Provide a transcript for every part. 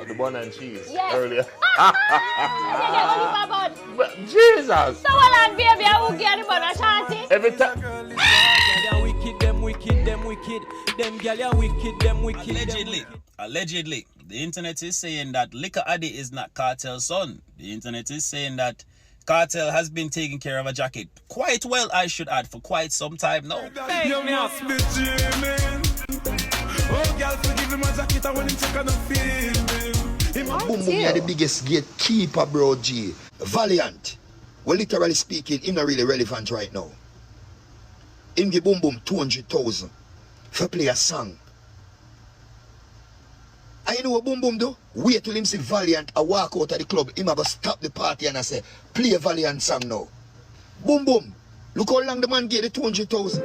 the bun and cheese Yes. earlier. But Jesus! so well on baby, I will get the bun and Shorty. Every time. Them gal are wicked, them wicked. Allegedly, the internet is saying that Liquor Addy is not Kartel's son. The internet is saying that Kartel has been taking care of a jacket quite well, I should add, for quite some time now. You must be dreaming. Oh, girl, forgive him a jacket and when him check on a feeling. Boom Boom are the biggest gatekeeper, bro, G. Valiant. Well, literally speaking, him not really relevant right now. Him give Boom Boom 200,000 for play a song. And you know what Boom Boom do? Wait till him see Valiant a walk out of the club. Him have to stop the party and I say, play a Valiant song now. Boom Boom. Look how long the man gave the 200,000.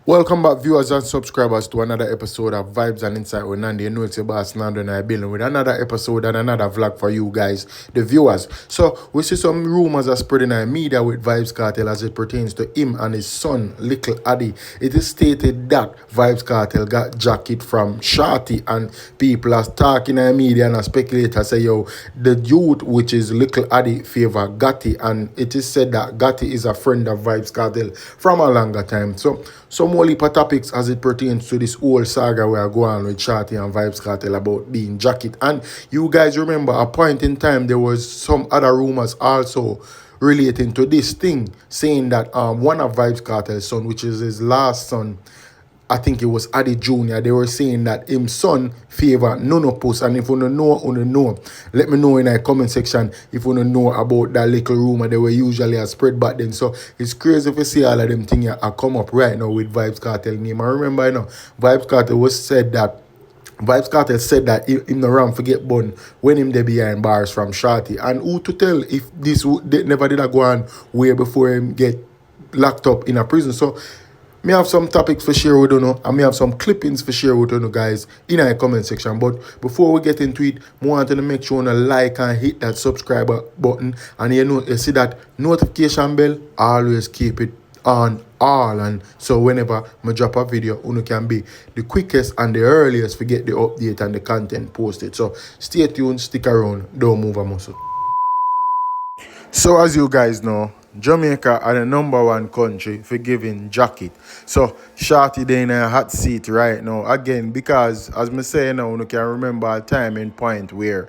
Welcome back, viewers and subscribers, to another episode of Vibes and Insight with Nandi. You know it's your boss Nando and I've been with another episode and another vlog for you guys, the viewers. So we see some rumors are spreading in the media with Vybz Kartel as it pertains to him and his son, Little Addy. It is stated that Vybz Kartel got jacket from Shorty, and people are talking in the media and speculators say, yo, the youth, which is Little Addy, favor Gotti, and it is said that Gotti is a friend of Vybz Kartel from a longer time. So some more heap of topics as it pertains to this whole saga we are going on with Shorty and Vybz Kartel about being jacket. And you guys remember a point in time there was some other rumors also relating to this thing, saying that one of Vybz Kartel's son, which is his last son, I think it was Addy Jr., they were saying that him son favor nonopus. And if you don't know, let me know in the comment section if you don't know about that little rumor they were usually a spread back then. So it's crazy if you see all of them things are come up right now with Vybz Kartel name. I remember, you know, Vybz Kartel said that him no wrong forget bun when him they behind bars from Shorty. And who to tell if this never did go on way before him get locked up in a prison. So me have some topics for share with you, and me have some clippings for share with you guys in the comment section. But before we get into it, I want to make sure you like and hit that subscribe button, and you see that notification bell, always keep it on all, and so whenever I drop a video, you can be the quickest and the earliest to get the update and the content posted. So stay tuned, stick around, don't move a muscle. So as you guys know, Jamaica are the #1 country for giving jacket. So Shorty they in a hot seat right now again, because as me say now, you can remember a time and point where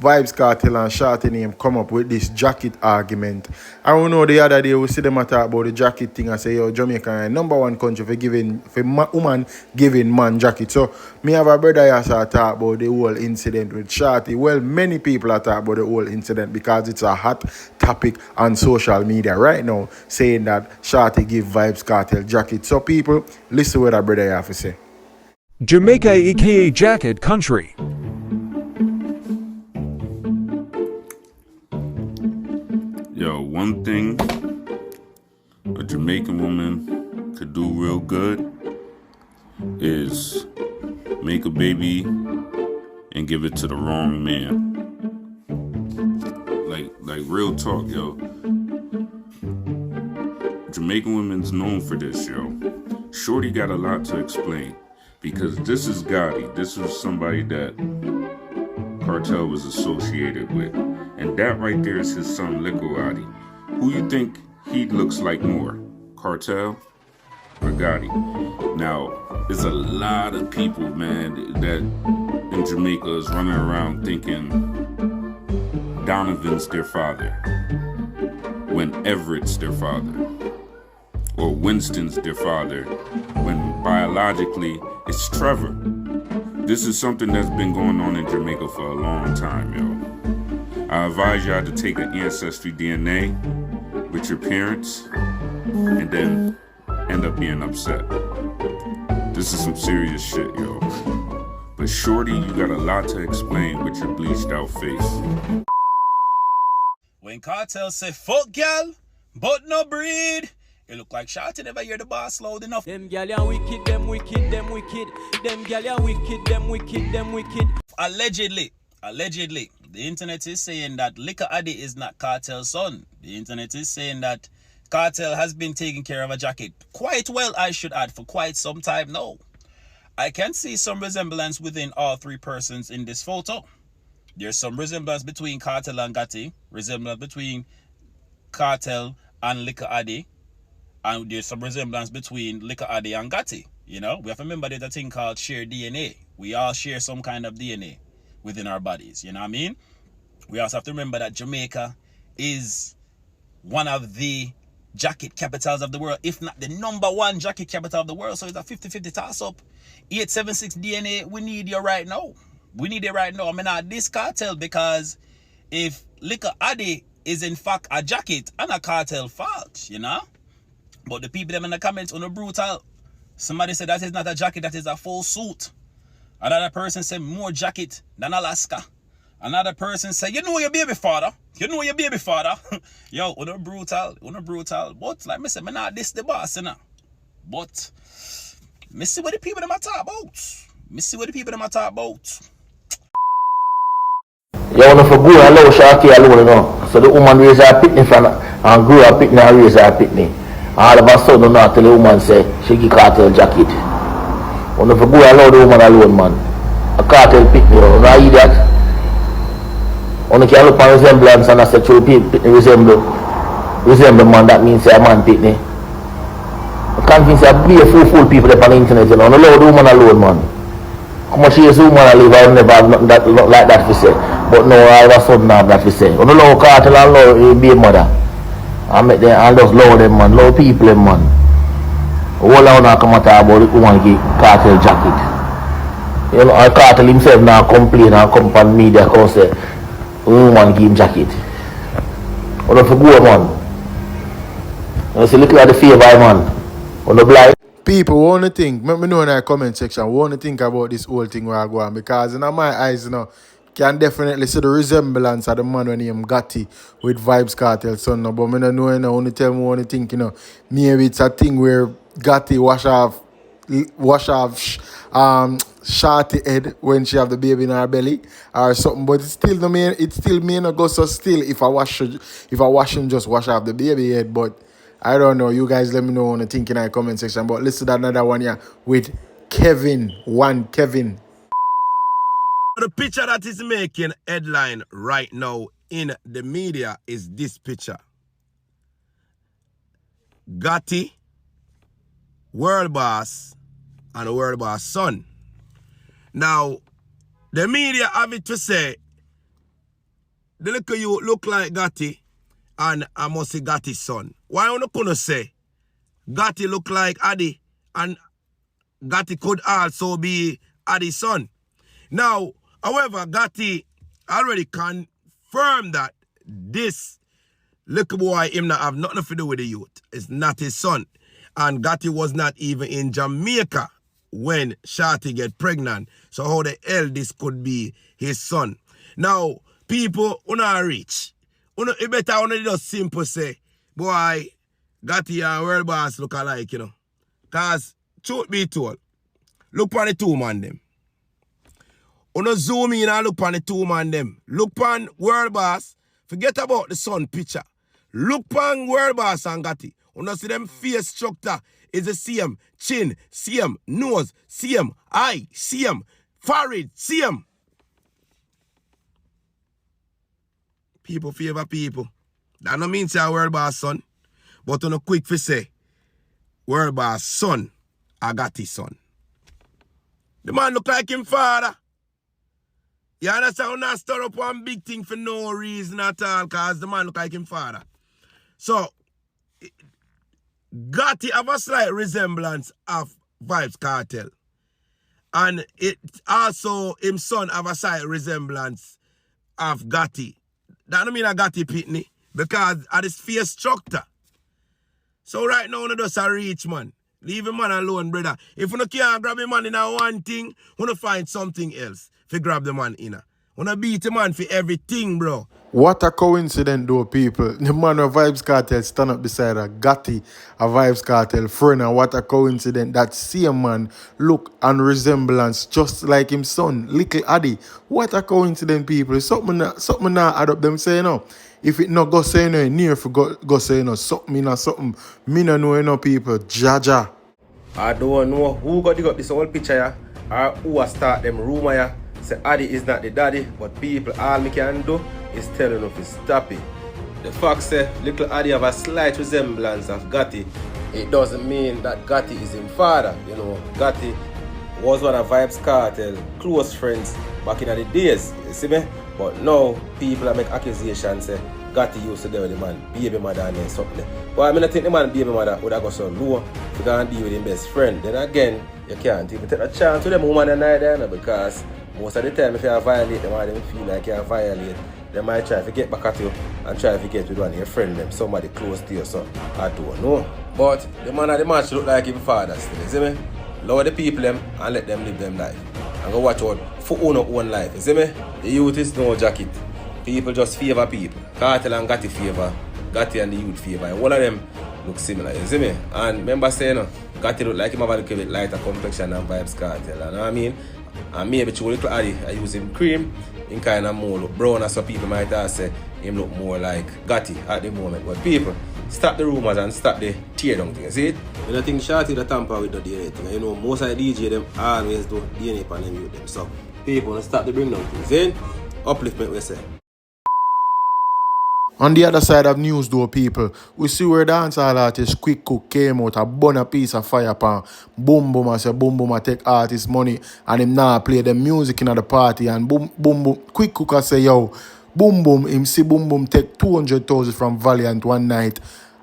Vybz Kartel and Shorty name come up with this jacket argument. I don't know, the other day we see them talk about the jacket thing and say, yo, Jamaica are #1 country for woman giving man jacket. So me have a brother here talk about the whole incident with Shorty. Well, many people are talking about the whole incident because it's a hot topic on social media right now, saying that Shorty give Vybz Kartel jacket. So people, listen what our brother have to say. Jamaica aka Jacket Country. Yo, one thing a Jamaican woman could do real good is make a baby and give it to the wrong man. Like real talk, yo. Jamaican women's known for this, yo. Shorty got a lot to explain, because this is Gotti. This was somebody that Kartel was associated with. And that right there is his son, Little Addy. Who you think he looks like more, Kartel or Gotti? Now, there's a lot of people, man, that in Jamaica is running around thinking Donovan's their father, when Everett's their father, or Winston's their father, when biologically it's Trevor. This is something that's been going on in Jamaica for a long time, yo. I advise y'all to take an ancestry DNA with your parents and then end up being upset. This is some serious shit, yo. But Shorty, you got a lot to explain with your bleached out face. When Kartel say fuck girl, but no breed, it look like Shorty never hear the boss loud enough. Them gal are wicked, them wicked, them wicked. Them gal are wicked, them wicked, them wicked. Allegedly, the internet is saying that Liquor Addy is not Kartel's son. The internet is saying that Kartel has been taking care of a jacket quite well, I should add, for quite some time now. I can see some resemblance within all three persons in this photo. There's some resemblance between Kartel and Gotti, resemblance between Kartel and Liquor Addy, and there's some resemblance between Liquor Addy and Gotti. You know, we have to remember there's a thing called shared DNA. We all share some kind of DNA within our bodies, you know what I mean? We also have to remember that Jamaica is one of the jacket capitals of the world, if not the #1 jacket capital of the world. So it's a 50-50 toss-up. 876 DNA, we need you right now. We need it right now. I mean, this Kartel, because if Liquor Addy is in fact a jacket and a Kartel fault, you know? But the people them in the comments on the brutal, somebody said that is not a jacket, that is a full suit. Another person said more jacket than Alaska. Another person said, you know your baby father. You know your baby father. Yo, on a brutal. But like I said, I'm not this the boss, you know. But me see what the people them are talk about. You want to go and allow Shorty alone, you know. So the woman raise her pitney and grew her pitney and raise her pitney. All of a sudden now tell the woman say she give Kartel jacket. You want to go and allow the woman alone, man. A Kartel pitney, you know, you idiot. You can look on resemblance and I say true pitney resemble man, that means say a man pitney. I can't think say be a fool people up on the internet, you know. Don't allow the woman alone, man. How much years the woman I live, I never have nothing that look like that to say. But now all of a sudden I have that to say. You don't allow Kartel and allow be a mother. I make them, I just love them, man. Love people, them, man. All I want to come and talk about the woman give Kartel jacket. You know, Kartel himself now complain and come on media and say, woman give him jacket. You don't forget, man. You see, look at the favor, man. You don't blind. People want to think, let me know in the comment section, want to think about this whole thing where I go on, because in my eyes, you know, can definitely see the resemblance of the man when he Gotti with Vybz Kartel son. No, but I don't know, you know, only tell me what to think, you know, maybe it's a thing where Gotti wash off Shorty head when she have the baby in her belly or something, but it's still may not go so still if I wash him just wash off the baby head. But I don't know, you guys let me know on the think in the comment section. But listen to another one here with Kevin. The picture that is making headline right now in the media is this picture. Gotti, World Boss, and World Boss son. Now, the media have it to say, the look of you look like Gotti, and I must say Gotti's son. Why you not gonna say Gotti look like Addy, and Gotti could also be Addy's son? Now, however, Gotti already confirmed that this little boy him not have nothing to do with the youth. It's not his son. And Gotti was not even in Jamaica when Shorty get pregnant. So how the hell this could be his son? Now, people who not rich, it better just simple say, boy, Gotti and World Boss look alike, you know. Because, truth be told, look on the two man them. Uno zoom in and look on the two man them. Look on World Boss. Forget about the son picture. Look on World Boss and Gotti. Uno see them face structure is the same. Chin, same. Nose, same. Eye, same. Forehead, same. People favor people. That no mean say World Boss son. But uno quick for say World Boss son or Gotti son. The man look like him father. You understand? I'm not stir up one big thing for no reason at all, because the man look like him father. So, Gotti have a slight resemblance of Vybz Kartel. And it also, him son have a slight resemblance of Gotti. That don't mean a Gotti pitney, because of his face structure. So right now, you just a reach, man. Leave a man alone, brother. If you can't grab a man in a one thing, you find something else. If you grab the man in a. Wanna beat the man for everything, bro. What a coincidence, though, people. The man of Vybz Kartel stand up beside a Gotti, a Vybz Kartel friend, and what a coincidence that same man look and resemblance just like him son, Little Addy. What a coincidence, people. Something not add up them say, you know. If it not go say no near for go say no something or something, me no know no people. Jaja. I don't know who got dig up this whole picture ya, or who a start them rumor ya. Say Addy is not the daddy, but people all me can do is tell enough to stop it. The fact say little Addy have a slight resemblance of Gotti, it doesn't mean that Gotti is his father. You know, Gotti was one of Vybz Kartel close friends back in the days, you see me? But now people are make accusations say Gotti used to deal with the man, baby mother and then something. But I mean I think the man baby mother would have got so low to go and deal with his best friend. Then again, you can't even take a chance with them woman and neither, because most of the time if you violate them or they feel like you violate, they might try to get back at you and try to get with one of your friend them, somebody close to you, so I don't know. But the man at the match look like his father still, you see me? Lower the people them and let them live them life. And go watch out for own life, you see me? The youth is no jacket. People just favor people. Kartel and Gotti favor. Gotti and the youth favor. And all of them look similar, you see me? And remember saying, Gotti look like him have a little bit lighter complexion than Vybz Kartel. You know what I mean? And maybe to little Addy, I use him cream, in kind of more look brown, as some people might have say him look more like Gotti at the moment. But people, stop the rumors and stop the tear down thing, you see it? You don't think Shorty the tamper with the DNA thing. You know, most of the DJ them always do DNA upon them with them. So people stop the bring down things, see it? Upliftment we say. On the other side of news though, people, we see where dancehall artist Quick Cook came out and burn a piece of fire pan Boom Boom and say Boom Boom a take artist money and him now play the music in the party, and Boom Boom Quick Cook a say yo, Boom Boom, him see Boom Boom take 200,000 from Valiant one night,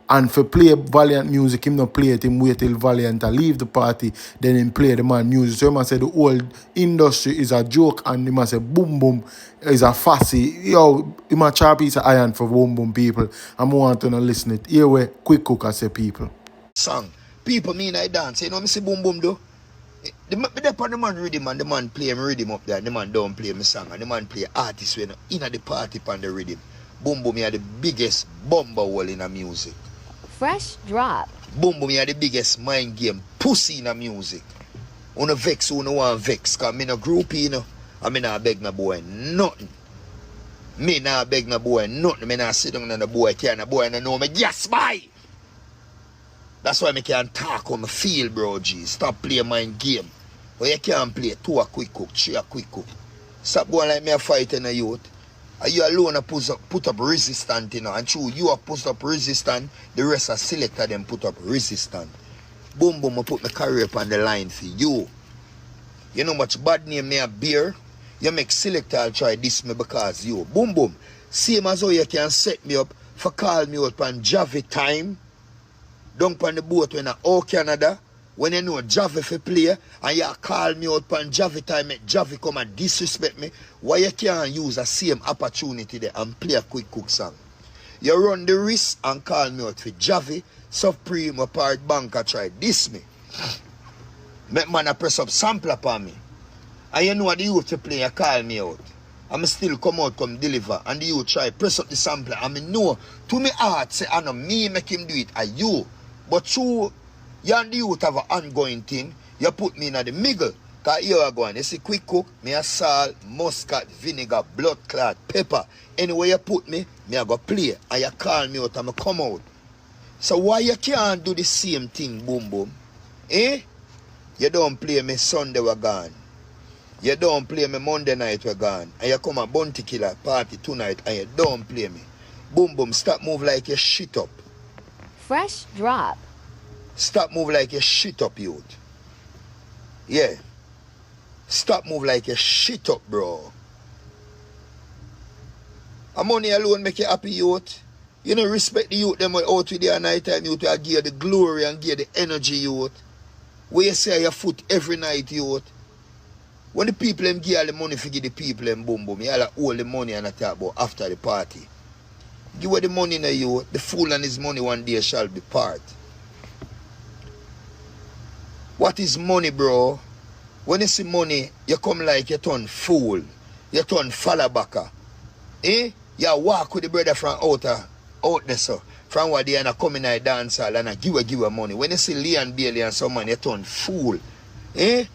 and for play Valiant music, him not play it, him wait till Valiant to leave the party, then him play the man music. So him say the whole industry is a joke, and him say Boom Boom is a fussy. Yo, him a chop piece of iron for Boom Boom people. I'm want to listen it. Here where Quick Cook I say people. Song. People mean I dance. You know me see Boom Boom do? The man rhythm and the man play him rhythm up there, and the man don't play me song, and the man play artist when in the party pan the rhythm. Boom Boom are the biggest bomber hole in the music. Fresh drop. Boom Boom are the biggest mind game pussy in the music. Wanna vex, wanna want vex, cause me no groupie, you know. I mean I beg no boy nothing. Me not beg no boy nothing. Me not sit down on the boy can, the boy no know me. Yes, bye! That's why me can't talk how me feel, bro, G. Stop playing mind game. But you can't play 2 a Quick Cook, 3 a Quick Cook. Stop going like me a fight in the youth. Are you alone put up resistance, you know? And true, you have put up resistance, the rest are selected them put up resistance. Boom Boom, I put my career up on the line for you. You know much bad name me a beer? You make selector try diss me because you. Boom Boom, same as how you can set me up for call me out on Javi time. Down on the boat when I all Canada. When you know Javi for play and you call me out on Javi time, make Javi come and disrespect me, why you can't use the same opportunity there and play a Quick Cook song? You run the risk and call me out for Javi, Supreme apart banker try diss me. Make man a press up sample upon me. And you know what the youth to play, you call me out. I'm still come out, come deliver, and the youth try press up the sample. I mean no, to me heart say I know me make him do it, are you. But true, you and the youth have an ongoing thing, you put me in the middle. Because here I go on, you see Quick Cook, me a salt, muscat, vinegar, blood clot, pepper. Anywhere you put me I go play. And you call me out and I come out. So why you can't do the same thing, Boom Boom? Eh? You don't play me Sunday we're gone. You don't play me Monday night we're gone. And you come a Bounty Killer party tonight and you don't play me. Boom Boom, stop move like you shit up. Fresh drop. Stop move like you shit up, youth. Yeah. Stop move like you shit up, bro. A money alone make you happy, youth. You know, respect the youth them out with their night time, youth. I give you the glory and give you the energy, youth. Where you say your foot every night, youth. When the people them give all the money for give the people them Boom Boom, you all hold the money and I talk about after the party. Give away the money now, youth. The fool and his money one day shall be part. What is money, bro? When you see money, you come like you turn fool. You turn fallabaka. Eh? You walk with the brother from out there, so. From what they are coming in dance hall and give her money. When you see Leon Bailey and someone, you turn fool. Eh?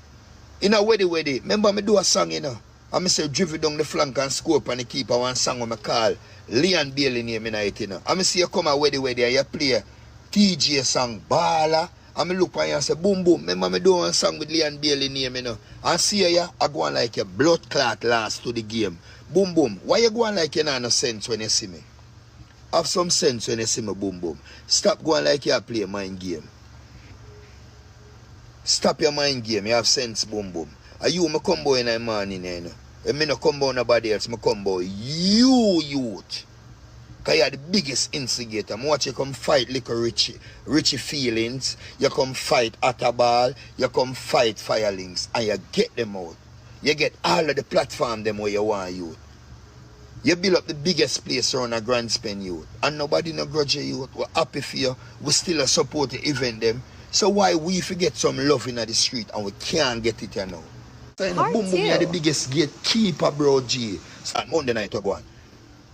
In a wedding. Remember me do a song, you know. And I say driven down the flank and score up and the keeper one song when I call Leon Bailey name in it, you know. And I see you come away the way there, you play TJ song Bala. And I look at you and say boom boom. Remember me do one song with Leon Bailey name, you know. And see you, I go on like a blood clot last to the game. Boom boom. Why you going like you not no sense when you see me? Have some sense when you see me, boom boom. Stop going like you play a mind game. Stop your mind game, you have sense, boom boom. Are you me combo in the morning, you know? And me no combo nobody else, me combo you youth. Because you are the biggest instigator. I watch you come fight little Richie feelings. You come fight Atabal. You come fight Firelings. And you get them out. You get all of the platform them where you want youth. You build up the biggest place around a Grand Spend youth. And nobody no grudge you youth. We're happy for you. We still support the event them. So why we forget some love in the street and we can't get it here now? So you know, boom boom, you are the biggest gatekeeper, bro G. So on Monday night we go on.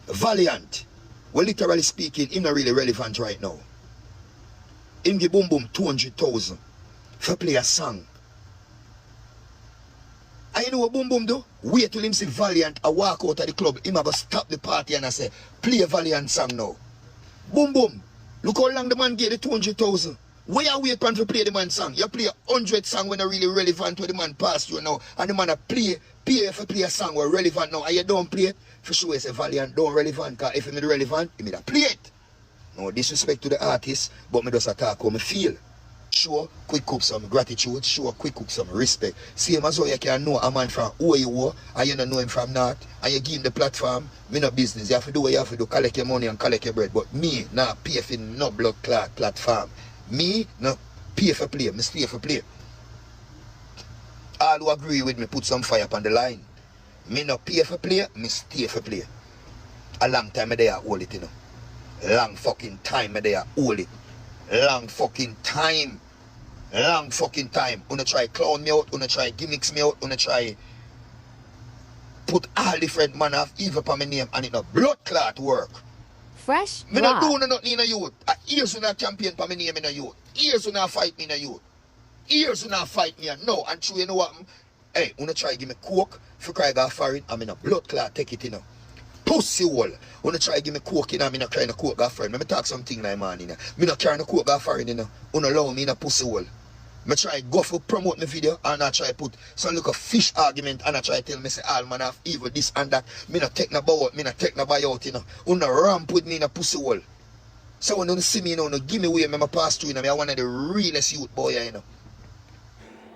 Valiant. Well, literally speaking, him not really relevant right now. Him give boom boom 200,000 for play a song. And you know what boom boom do? Wait till him see Valiant a walk out of the club. Him a go stop the party and I say, play a Valiant song now. Boom boom. Look how long the man get the 200,000. Where you wait for play the man song? You play 100 song when are really relevant to the man past you now. And the man a pay if you play a song where relevant now and you don't play it. For sure it's a Valiant don't relevant, because if you made relevant, you made play it. No disrespect to the artist, but me just attack how me feel. Show quick cook some gratitude, show quick cook some respect. Same as how you can know a man from who you are and you don't know him from not, and you give him the platform, me no business. You have to do what you have to do, collect your money and collect your bread. But me, nah pay for no blood clot platform. Me, no pay for play, me stay for play. All who agree with me put some fire upon the line. Me no pay for play, me stay for play. A long time I there hold it, you know. Long fucking time I there hold it. Long fucking time. Long fucking time. Wanna try clown me out, wanna try gimmicks me out, wanna try put all different man of evil upon my name and it no blood clot work. Fresh Me drop. not do nothing in a youth. Years when I champion for my name in a youth. Years when I fight me in a youth. Years when I fight me and no. And true, you know what? Hey, wanna try give me coke for cry go foreign. I'm in a blood clot, take it, you know. Pussy wall. Wanna try give me coke, you know, I'm in a cry no coke go foreign. Me talk something like man, you know. Me not carry no coke go foreign, you know. Wanna allow me in a pussy wall. Me try go for promote my video and I try put some look of fish argument and I try tell me say all man have evil this and that. Me not take no bow out, me not take no buy out, you know. Wanna ramp with me in a pussy wall. So when you see me, you know, no give me way, me pass through, you know, me one of the realest youth boy, you know.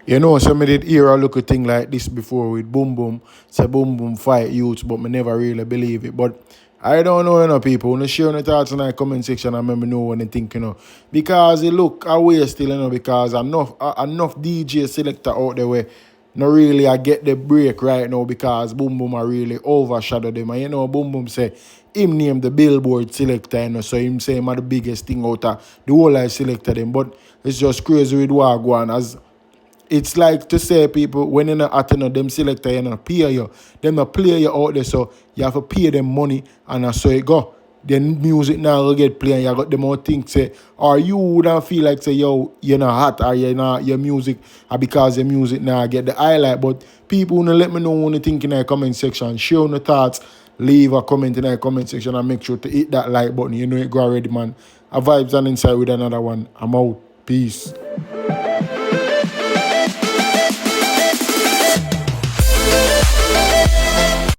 You know, some me did hear a look at thing like this before with Boom Boom. Say Boom Boom fight youths, but me never really believe it. But I don't know, you know, people. When you share your thoughts in the comment section, I remember know what they think, you know. Because it look away still, you know, because enough DJ selector out there where no really I get the break right now because Boom Boom are really overshadow them. And you know, Boom Boom say him name the Billboard selector, you know, so him say him are the biggest thing out of the whole life selector them. But it's just crazy with what go on as it's like to say people when you're not at them selector, you know, pay you. Them not play you out there, so you have to pay them money and so it go. Then music now will get played and you got them all think say, or you wouldn't feel like say, yo, you're not hot or you're not your music or because your music now get the highlight. But people wanna let me know what you think in the comment section. Share your thoughts, leave a comment in the comment section and make sure to hit that like button. You know it go already, man. A Vybz and inside with another one. I'm out. Peace.